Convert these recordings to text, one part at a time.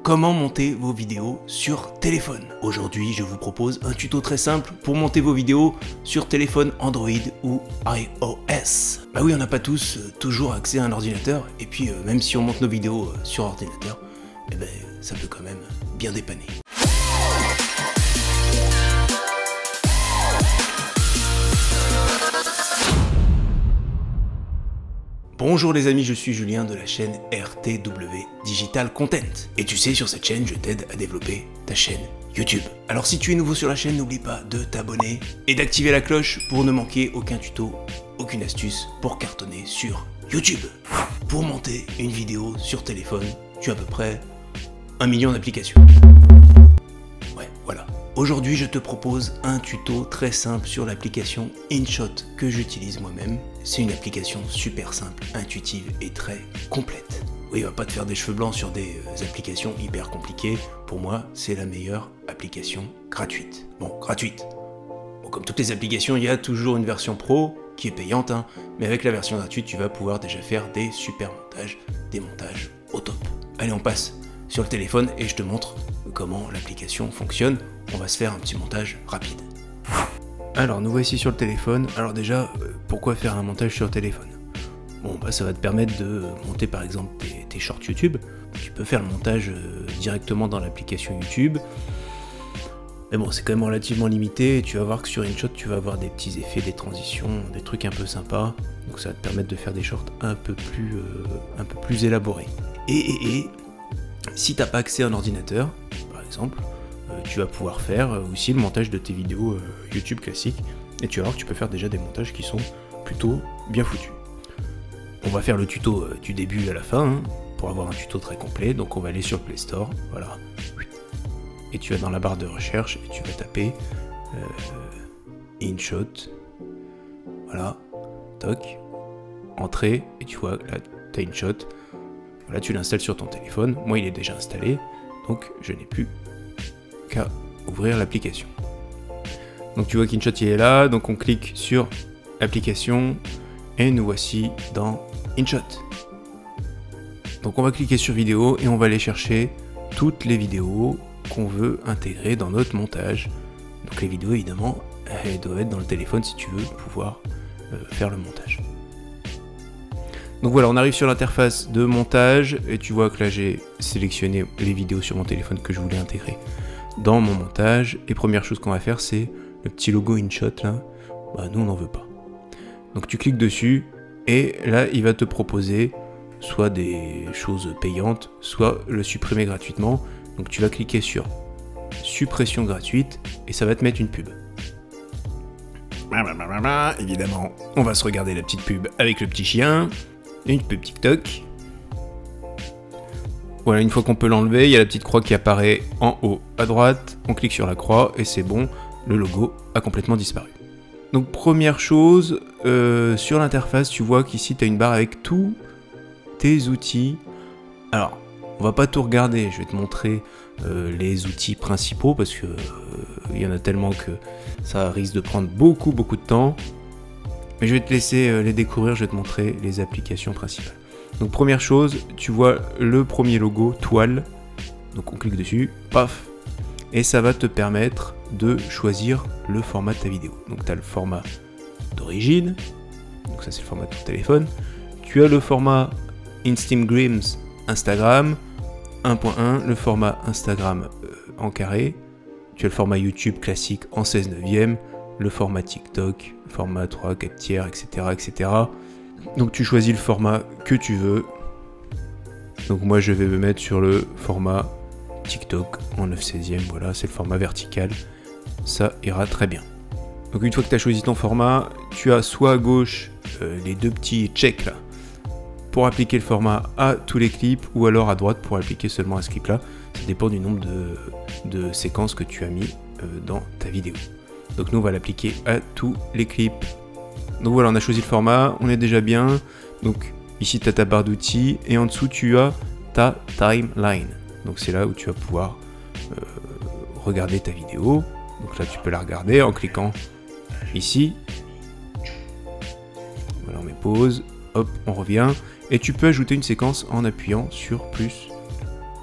Comment monter vos vidéos sur téléphone? Aujourd'hui, je vous propose un tuto très simple pour monter vos vidéos sur téléphone Android ou iOS. Bah oui, on n'a pas tous toujours accès à un ordinateur, et puis même si on monte nos vidéos sur ordinateur, eh ben, ça peut quand même bien dépanner. Bonjour les amis, je suis Julien de la chaîne RTW Digital Content. Et tu sais, sur cette chaîne, je t'aide à développer ta chaîne YouTube. Alors si tu es nouveau sur la chaîne, n'oublie pas de t'abonner et d'activer la cloche pour ne manquer aucun tuto, aucune astuce pour cartonner sur YouTube. Pour monter une vidéo sur téléphone, tu as à peu près 1 million d'applications. Ouais, voilà. Aujourd'hui, je te propose un tuto très simple sur l'application InShot que j'utilise moi-même. C'est une application super simple, intuitive et très complète. Oui, il va pas te faire des cheveux blancs sur des applications hyper compliquées. Pour moi, c'est la meilleure application gratuite. Bon, gratuite. Bon, comme toutes les applications, il y a toujours une version pro qui est payante, hein, mais avec la version gratuite, tu vas pouvoir déjà faire des super montages, des montages au top. Allez, on passe sur le téléphone et je te montre comment l'application fonctionne. On va se faire un petit montage rapide. Alors nous voici sur le téléphone. Alors déjà, pourquoi faire un montage sur téléphone? Bon bah ça va te permettre de monter par exemple tes shorts YouTube. Tu peux faire le montage directement dans l'application YouTube. Mais bon, c'est quand même relativement limité. Et tu vas voir que sur InShot, tu vas avoir des petits effets, des transitions, des trucs un peu sympas. Donc ça va te permettre de faire des shorts un peu plus élaborés. Et si t'as pas accès à un ordinateur, par exemple, tu vas pouvoir faire aussi le montage de tes vidéos YouTube classiques, et tu vas voir que tu peux faire déjà des montages qui sont plutôt bien foutus. On va faire le tuto du début à la fin, hein, pour avoir un tuto très complet. Donc on va aller sur le Play Store, voilà, et tu vas dans la barre de recherche, et tu vas taper InShot, voilà, toc, entrée, et tu vois là, tu as InShot. Là, tu l'installes sur ton téléphone. Moi, il est déjà installé, donc je n'ai plus qu'à ouvrir l'application. Donc tu vois qu'InShot il est là, donc on clique sur l'application et nous voici dans InShot. Donc on va cliquer sur vidéo et on va aller chercher toutes les vidéos qu'on veut intégrer dans notre montage. Donc les vidéos, évidemment, elles doivent être dans le téléphone si tu veux pouvoir faire le montage. Donc voilà, on arrive sur l'interface de montage et tu vois que là j'ai sélectionné les vidéos sur mon téléphone que je voulais intégrer dans mon montage. Et première chose qu'on va faire, c'est le petit logo InShot là. Bah nous on n'en veut pas. Donc tu cliques dessus et là il va te proposer soit des choses payantes, soit le supprimer gratuitement. Donc tu vas cliquer sur suppression gratuite et ça va te mettre une pub. Évidemment, on va se regarder la petite pub avec le petit chien. Une pub TikTok. Voilà, une fois qu'on peut l'enlever, il y a la petite croix qui apparaît en haut à droite. On clique sur la croix et c'est bon, le logo a complètement disparu. Donc première chose, sur l'interface, tu vois qu'ici tu as une barre avec tous tes outils. Alors, on va pas tout regarder, je vais te montrer les outils principaux parce que il y en a tellement que ça risque de prendre beaucoup de temps. Mais je vais te laisser les découvrir, je vais te montrer les applications principales. Donc première chose, tu vois le premier logo, toile. Donc on clique dessus, paf. Et ça va te permettre de choisir le format de ta vidéo. Donc tu as le format d'origine. Donc ça c'est le format de ton téléphone. Tu as le format Instagram, Instagram 1.1, le format Instagram en carré. Tu as le format YouTube classique en 16/9. Le format TikTok, format 3, 4 tiers, etc., etc. Donc tu choisis le format que tu veux. Donc moi je vais me mettre sur le format TikTok en 9/16, voilà, c'est le format vertical. Ça ira très bien. Donc une fois que tu as choisi ton format, tu as soit à gauche les deux petits checks là pour appliquer le format à tous les clips, ou alors à droite pour appliquer seulement à ce clip là. Ça dépend du nombre de séquences que tu as mis dans ta vidéo. Donc nous on va l'appliquer à tous les clips. Donc voilà, on a choisi le format, on est déjà bien. Donc ici tu as ta barre d'outils et en dessous tu as ta timeline. Donc c'est là où tu vas pouvoir regarder ta vidéo. Donc là tu peux la regarder en cliquant ici. Voilà, on met pause, hop, on revient. Et tu peux ajouter une séquence en appuyant sur plus.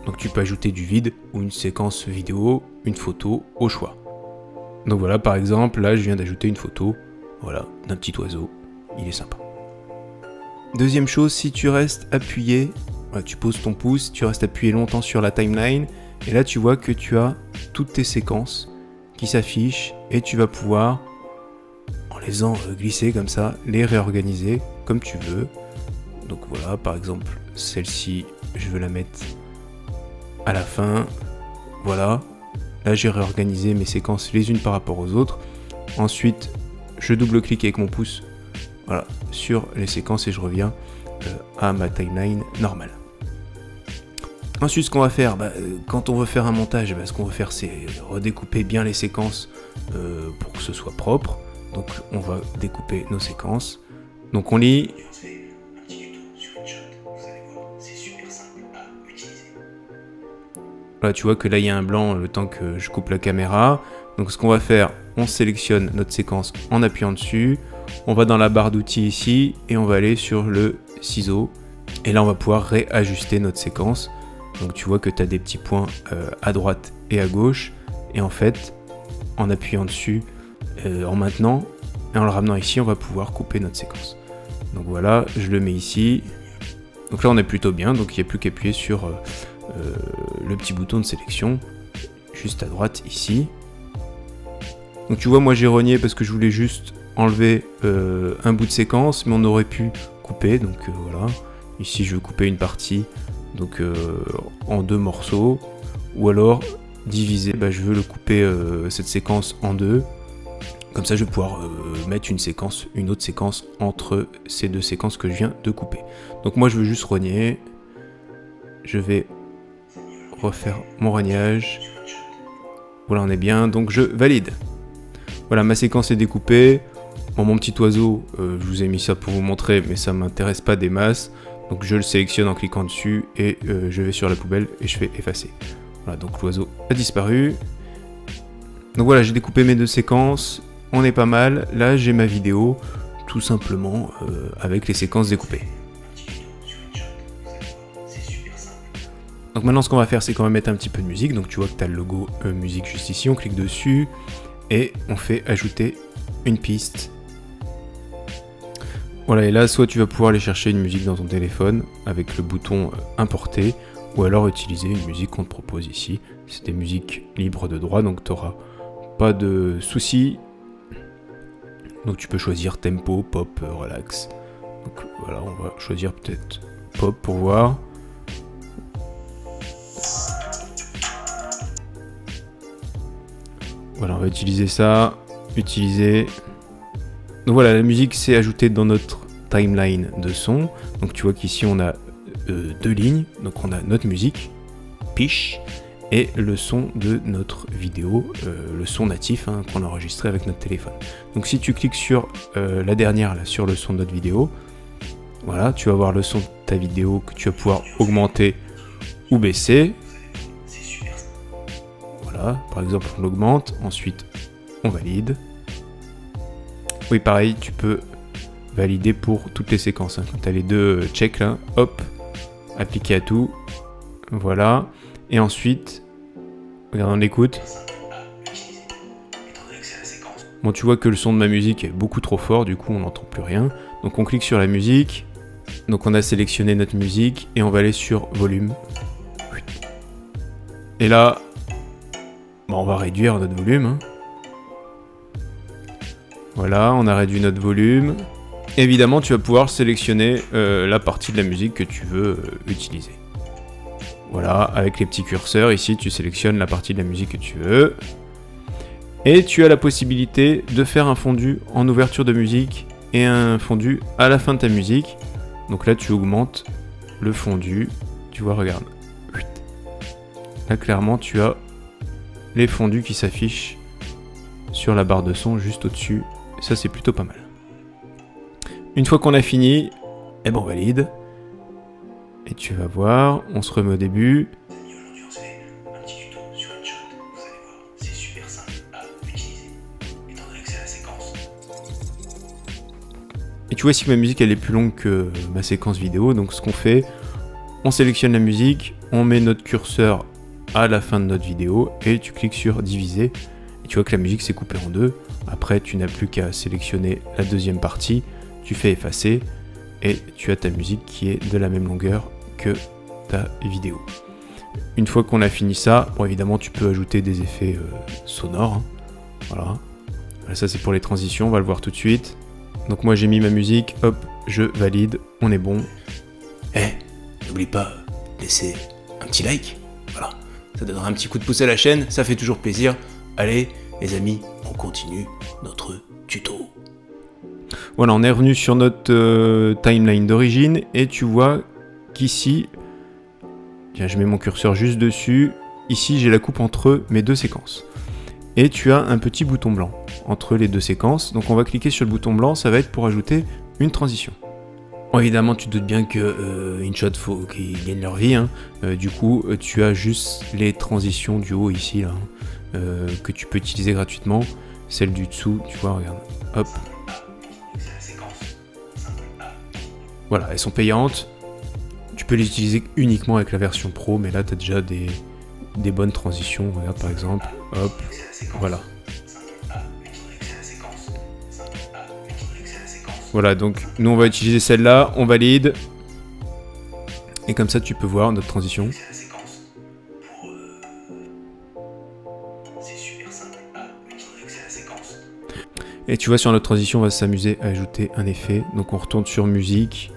Donc tu peux ajouter du vide ou une séquence vidéo, une photo au choix. Donc voilà, par exemple, là je viens d'ajouter une photo, voilà, d'un petit oiseau, il est sympa. Deuxième chose, si tu restes appuyé, voilà, tu poses ton pouce, tu restes appuyé longtemps sur la timeline, et là tu vois que tu as toutes tes séquences qui s'affichent, et tu vas pouvoir, en les faisant glisser comme ça, les réorganiser comme tu veux. Donc voilà, par exemple, celle-ci, je veux la mettre à la fin, voilà. Là, j'ai réorganisé mes séquences les unes par rapport aux autres. Ensuite, je double-clique avec mon pouce, voilà, sur les séquences et je reviens à ma timeline normale. Ensuite, ce qu'on va faire, quand on veut faire un montage, ce qu'on va faire, c'est redécouper bien les séquences pour que ce soit propre. Donc, on va découper nos séquences. Donc, on lit. Voilà, tu vois que là il y a un blanc le temps que je coupe la caméra. Donc ce qu'on va faire, on sélectionne notre séquence en appuyant dessus. On va dans la barre d'outils ici et on va aller sur le ciseau. Et là on va pouvoir réajuster notre séquence. Donc tu vois que tu as des petits points à droite et à gauche. Et en fait, en appuyant dessus, en maintenant et en le ramenant ici, on va pouvoir couper notre séquence. Donc voilà, je le mets ici. Donc là on est plutôt bien, donc il n'y a plus qu'à appuyer sur le petit bouton de sélection juste à droite ici. Donc tu vois, moi j'ai rogné parce que je voulais juste enlever un bout de séquence, mais on aurait pu couper. Donc voilà, ici je veux couper une partie donc en deux morceaux, ou alors diviser, je veux le couper cette séquence en deux. Comme ça je vais pouvoir mettre une autre séquence entre ces deux séquences que je viens de couper. Donc moi je veux juste rogner, je vais refaire mon rognage. Voilà, on est bien, donc je valide. Voilà, ma séquence est découpée. Bon, mon petit oiseau, je vous ai mis ça pour vous montrer, mais ça m'intéresse pas des masses. Donc je le sélectionne en cliquant dessus et je vais sur la poubelle et je fais effacer. Voilà, donc l'oiseau a disparu. Donc voilà, j'ai découpé mes deux séquences. On est pas mal. Là, j'ai ma vidéo, tout simplement avec les séquences découpées. Donc maintenant ce qu'on va faire, c'est qu'on va mettre un petit peu de musique. Donc tu vois que tu as le logo musique juste ici, on clique dessus et on fait ajouter une piste. Voilà, et là soit tu vas pouvoir aller chercher une musique dans ton téléphone avec le bouton importer, ou alors utiliser une musique qu'on te propose ici. C'est des musiques libres de droit, donc tu n'auras pas de soucis. Donc tu peux choisir tempo, pop, relax. Donc voilà, on va choisir peut-être pop pour voir. Voilà, on va utiliser ça, utiliser. Donc voilà, la musique s'est ajoutée dans notre timeline de son. Donc tu vois qu'ici on a deux lignes. Donc on a notre musique, piche, et le son de notre vidéo, le son natif qu'on a enregistré avec notre téléphone. Donc si tu cliques sur la dernière, là, sur le son de notre vidéo, voilà, tu vas voir le son de ta vidéo que tu vas pouvoir augmenter ou baisser. Voilà, par exemple on l'augmente, ensuite on valide. Oui, pareil, tu peux valider pour toutes les séquences. Quand tu as les deux checks là, hop, appliquer à tout. Voilà. Et ensuite, regarde, on écoute. Bon, tu vois que le son de ma musique est beaucoup trop fort, du coup on n'entend plus rien. Donc on clique sur la musique. Donc on a sélectionné notre musique et on va aller sur volume. Et là, on va réduire notre volume. Voilà, on a réduit notre volume. Évidemment, tu vas pouvoir sélectionner la partie de la musique que tu veux utiliser. Voilà, avec les petits curseurs, ici, tu sélectionnes la partie de la musique que tu veux. Et tu as la possibilité de faire un fondu en ouverture de musique et un fondu à la fin de ta musique. Donc là, tu augmentes le fondu. Tu vois, regarde. Là, clairement, tu as les fondus qui s'affichent sur la barre de son juste au-dessus. Ça, c'est plutôt pas mal. Une fois qu'on a fini, eh ben on valide. Et tu vas voir, on se remet au début. Aujourd'hui, on se fait un petit tuto sur une shot. Vous allez voir, c'est super simple à utiliser, étant donné que c'est la séquence. Et tu vois ici que ma musique elle est plus longue que ma séquence vidéo. Donc ce qu'on fait, on sélectionne la musique, on met notre curseur à la fin de notre vidéo et tu cliques sur diviser et tu vois que la musique s'est coupée en deux. Après tu n'as plus qu'à sélectionner la deuxième partie, tu fais effacer et tu as ta musique qui est de la même longueur que ta vidéo. Une fois qu'on a fini ça, bon évidemment tu peux ajouter des effets sonores, hein. Voilà, ça c'est pour les transitions, on va le voir tout de suite. Donc moi j'ai mis ma musique, hop, je valide, on est bon. N'oublie pas de laisser un petit like, voilà, ça donnera un petit coup de pouce à la chaîne, ça fait toujours plaisir. Allez les amis, on continue notre tuto. Voilà, on est revenu sur notre timeline d'origine et tu vois qu'ici, tiens, je mets mon curseur juste dessus, ici j'ai la coupe entre mes deux séquences. Et tu as un petit bouton blanc entre les deux séquences, donc on va cliquer sur le bouton blanc, ça va être pour ajouter une transition. Bon, évidemment, tu te doutes bien que InShot, faut qu'ils gagnent leur vie, hein. Du coup, tu as juste les transitions du haut ici, là, hein, que tu peux utiliser gratuitement. Celle du dessous, tu vois, regarde, hop. Voilà, elles sont payantes. Tu peux les utiliser uniquement avec la version pro, mais là, tu as déjà des bonnes transitions. Regarde, par exemple, hop, voilà. Voilà, donc nous on va utiliser celle-là, on valide. Et comme ça tu peux voir notre transition. Et tu vois sur notre transition on va s'amuser à ajouter un effet. Donc on retourne sur musique.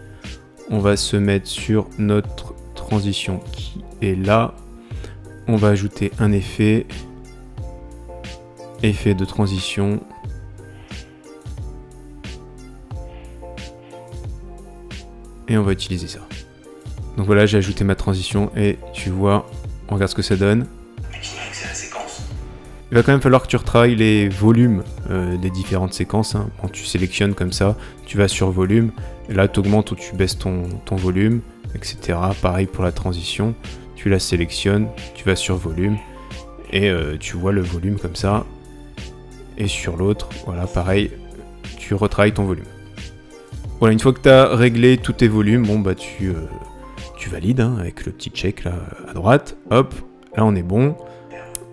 On va se mettre sur notre transition qui est là. On va ajouter un effet. Effet de transition. Et on va utiliser ça. Donc voilà, j'ai ajouté ma transition et tu vois, on regarde ce que ça donne. Il va quand même falloir que tu retravailles les volumes des différentes séquences, hein. Quand tu sélectionnes comme ça, tu vas sur volume, et là tu augmentes ou tu baisses ton volume, etc. Pareil pour la transition, tu la sélectionnes, tu vas sur volume, et tu vois le volume comme ça. Et sur l'autre, voilà, pareil, tu retravailles ton volume. Voilà, une fois que tu as réglé tous tes volumes, bon bah tu valides, hein, avec le petit check là à droite, hop, là on est bon.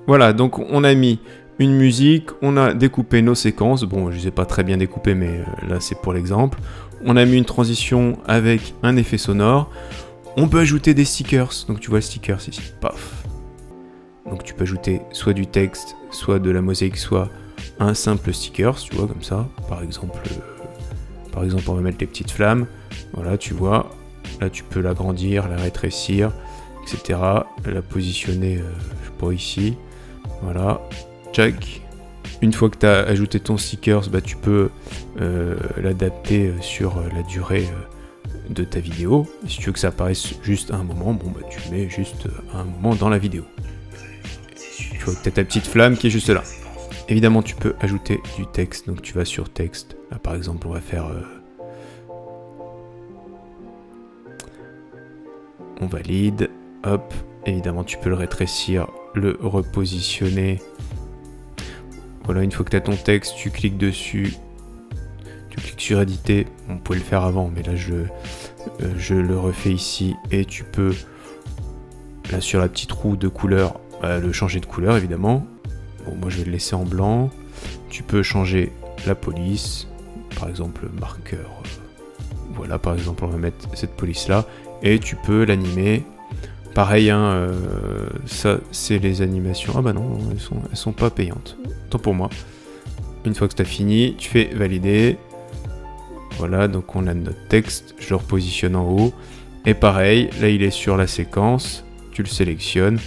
Voilà, donc on a mis une musique, on a découpé nos séquences, bon je les ai pas très bien découpées mais là c'est pour l'exemple. On a mis une transition avec un effet sonore. On peut ajouter des stickers, donc tu vois le stickers ici, paf. Donc tu peux ajouter soit du texte, soit de la mosaïque, soit un simple stickers, tu vois comme ça, par exemple on va mettre les petites flammes, voilà tu vois, là tu peux l'agrandir, la rétrécir, etc. La positionner, je sais pas, ici, voilà, tchac. Une fois que tu as ajouté ton stickers, bah, tu peux l'adapter sur la durée de ta vidéo. Si tu veux que ça apparaisse juste à un moment, bon bah tu mets juste à un moment dans la vidéo. Tu vois que tu as ta petite flamme qui est juste là. Évidemment, tu peux ajouter du texte, donc tu vas sur texte. Là, par exemple, on va faire... on valide, hop. Évidemment, tu peux le rétrécir, le repositionner. Voilà, une fois que tu as ton texte, tu cliques dessus. Tu cliques sur éditer. On pouvait le faire avant, mais là, je le refais ici. Et tu peux, là, sur la petite roue de couleur, le changer de couleur, évidemment. Bon, moi je vais le laisser en blanc. Tu peux changer la police, par exemple marqueur. Voilà, par exemple, on va mettre cette police là et tu peux l'animer. Pareil, hein, ça c'est les animations. Ah bah non, elles sont pas payantes. Tant pour moi. Une fois que tu as fini, tu fais valider. Voilà, donc on a notre texte. Je le repositionne en haut. Et pareil, là il est sur la séquence. Tu le sélectionnes.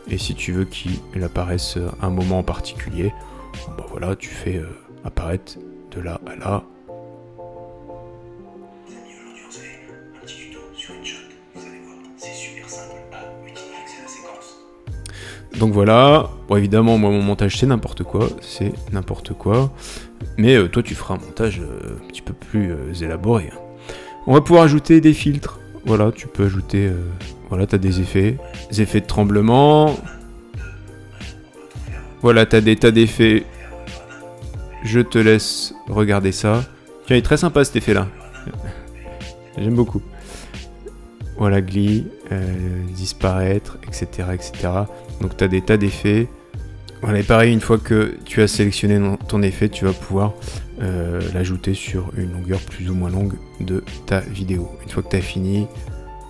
Et si tu veux qu'il apparaisse à un moment en particulier, bah voilà, tu fais apparaître de là à là. Les amis, aujourd'hui on se fait un petit tuto sur InShot. Vous allez voir, c'est super simple à utiliser, c'est la séquence. Donc voilà, bon évidemment moi mon montage c'est n'importe quoi, mais toi tu feras un montage un petit peu plus élaboré. On va pouvoir ajouter des filtres, voilà, tu peux ajouter... Voilà, tu as des effets de tremblement. Voilà, tu as des tas d'effets. Je te laisse regarder ça. Tiens, il est très sympa cet effet-là. J'aime beaucoup. voilà, glis, disparaître, etc., etc. Donc tu as des tas d'effets. Voilà, et pareil, une fois que tu as sélectionné ton effet, tu vas pouvoir l'ajouter sur une longueur plus ou moins longue de ta vidéo. Une fois que tu as fini,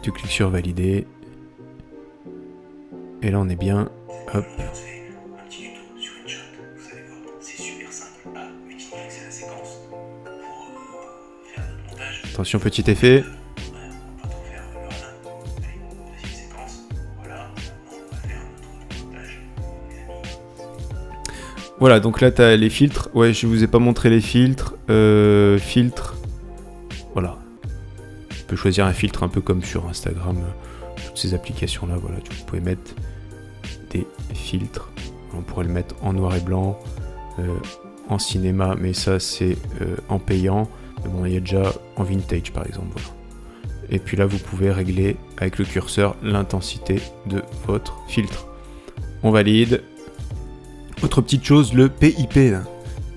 tu cliques sur valider. Et là on est bien. Hop. Je vous fais un petit tuto sur InShot. Vous allez voir, c'est super simple à utiliser la séquence pour faire notre montage. Attention, petit effet. On va pas trop faire le radin. Allez, deuxième séquence. Voilà, maintenant on va faire notre montage, les amis. Voilà, donc là tu as les filtres. Ouais, je vous ai pas montré les filtres. Filtres. Voilà. Tu peux choisir un filtre un peu comme sur Instagram. Toutes ces applications là, voilà, tu pouvais mettre des filtres. On pourrait le mettre en noir et blanc, en cinéma, mais ça c'est en payant. Mais bon, il y a déjà en vintage par exemple. Voilà. Et puis là, vous pouvez régler avec le curseur l'intensité de votre filtre. On valide. Autre petite chose, le PIP. Là.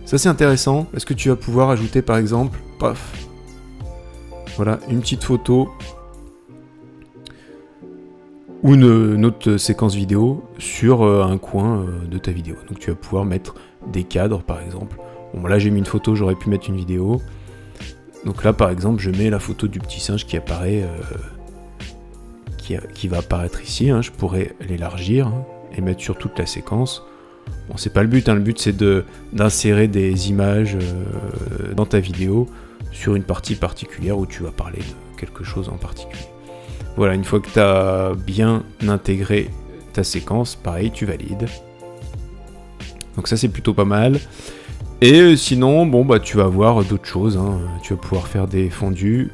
Ça c'est intéressant parce que tu vas pouvoir ajouter par exemple, paf, voilà, une petite photo ou une autre séquence vidéo sur un coin de ta vidéo. Donc tu vas pouvoir mettre des cadres par exemple. Bon là j'ai mis une photo, j'aurais pu mettre une vidéo. Donc là par exemple je mets la photo du petit singe qui apparaît, qui va apparaître ici. Hein. Je pourrais l'élargir et mettre sur toute la séquence. Bon c'est pas le but, hein. Le but c'est d'insérer des images dans ta vidéo sur une partie particulière où tu vas parler de quelque chose en particulier. Voilà, une fois que tu as bien intégré ta séquence, pareil, tu valides. Donc ça, c'est plutôt pas mal. Et sinon, bon, bah, tu vas avoir d'autres choses. Hein. Tu vas pouvoir faire des fondus,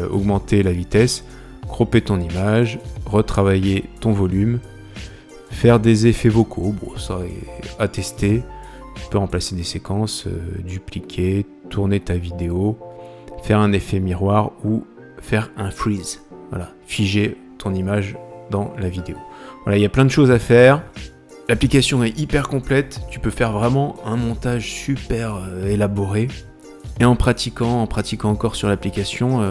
augmenter la vitesse, cropper ton image, retravailler ton volume, faire des effets vocaux. Bon, ça est à tester. Tu peux remplacer des séquences, dupliquer, tourner ta vidéo, faire un effet miroir ou faire un freeze. Voilà, figer ton image dans la vidéo. Voilà, il y a plein de choses à faire. L'application est hyper complète. Tu peux faire vraiment un montage super élaboré. Et en pratiquant encore sur l'application,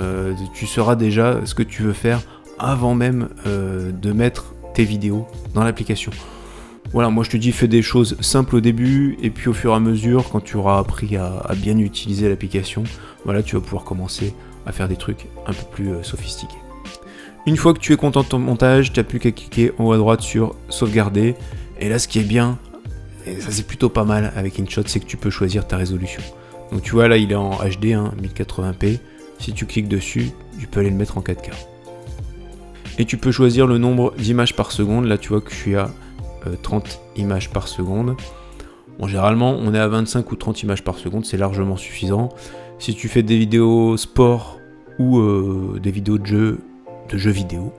tu sauras déjà ce que tu veux faire avant même de mettre tes vidéos dans l'application. Voilà, moi je te dis, fais des choses simples au début, et puis au fur et à mesure, quand tu auras appris à bien utiliser l'application, voilà, tu vas pouvoir commencer à faire des trucs un peu plus sophistiqués. Une fois que tu es content de ton montage, tu n'as plus qu'à cliquer en haut à droite sur sauvegarder. Et là, ce qui est bien, et ça c'est plutôt pas mal avec InShot, c'est que tu peux choisir ta résolution. Donc tu vois, là il est en HD, hein, 1080p. Si tu cliques dessus, tu peux aller le mettre en 4K. Et tu peux choisir le nombre d'images par seconde. Là tu vois que je suis à 30 images par seconde. Bon, généralement, on est à 25 ou 30 images par seconde, c'est largement suffisant. Si tu fais des vidéos sport ou des vidéos de jeux vidéo,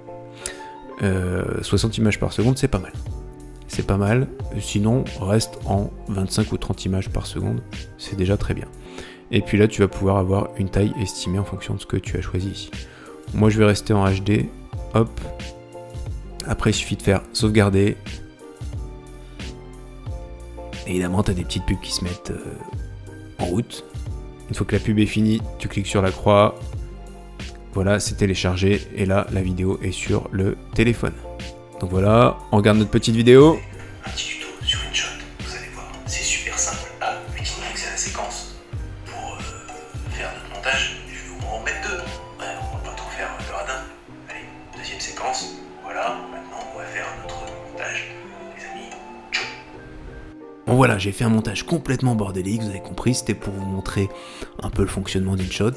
60 images par seconde, c'est pas mal. C'est pas mal, sinon reste en 25 ou 30 images par seconde, c'est déjà très bien. Et puis là, tu vas pouvoir avoir une taille estimée en fonction de ce que tu as choisi ici. Moi, je vais rester en HD, hop. Après, il suffit de faire sauvegarder. Évidemment, tu as des petites pubs qui se mettent en route. Une fois que la pub est finie, tu cliques sur la croix. Voilà, c'est téléchargé et là, la vidéo est sur le téléphone. Donc voilà, on regarde notre petite vidéo. Un petit tuto sur InShot. Vous allez voir, c'est super simple à utiliser la séquence pour faire notre montage. Je vais vous en remettre deux. Ouais, on va pas trop faire le radin. Allez, deuxième séquence. Voilà, maintenant on va faire notre montage. Les amis, tchou. Bon voilà, j'ai fait un montage complètement bordélique, vous avez compris, c'était pour vous montrer un peu le fonctionnement d'InShot.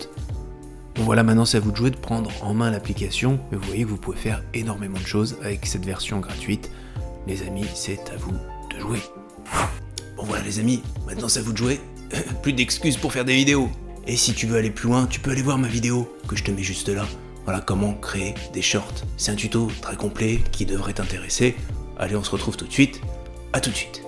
Bon voilà, maintenant c'est à vous de jouer, de prendre en main l'application, mais vous voyez que vous pouvez faire énormément de choses avec cette version gratuite. Les amis, c'est à vous de jouer. Bon voilà les amis, maintenant c'est à vous de jouer, plus d'excuses pour faire des vidéos. Et si tu veux aller plus loin, tu peux aller voir ma vidéo, que je te mets juste là. Voilà comment créer des shorts. C'est un tuto très complet qui devrait t'intéresser. Allez, on se retrouve tout de suite, à tout de suite.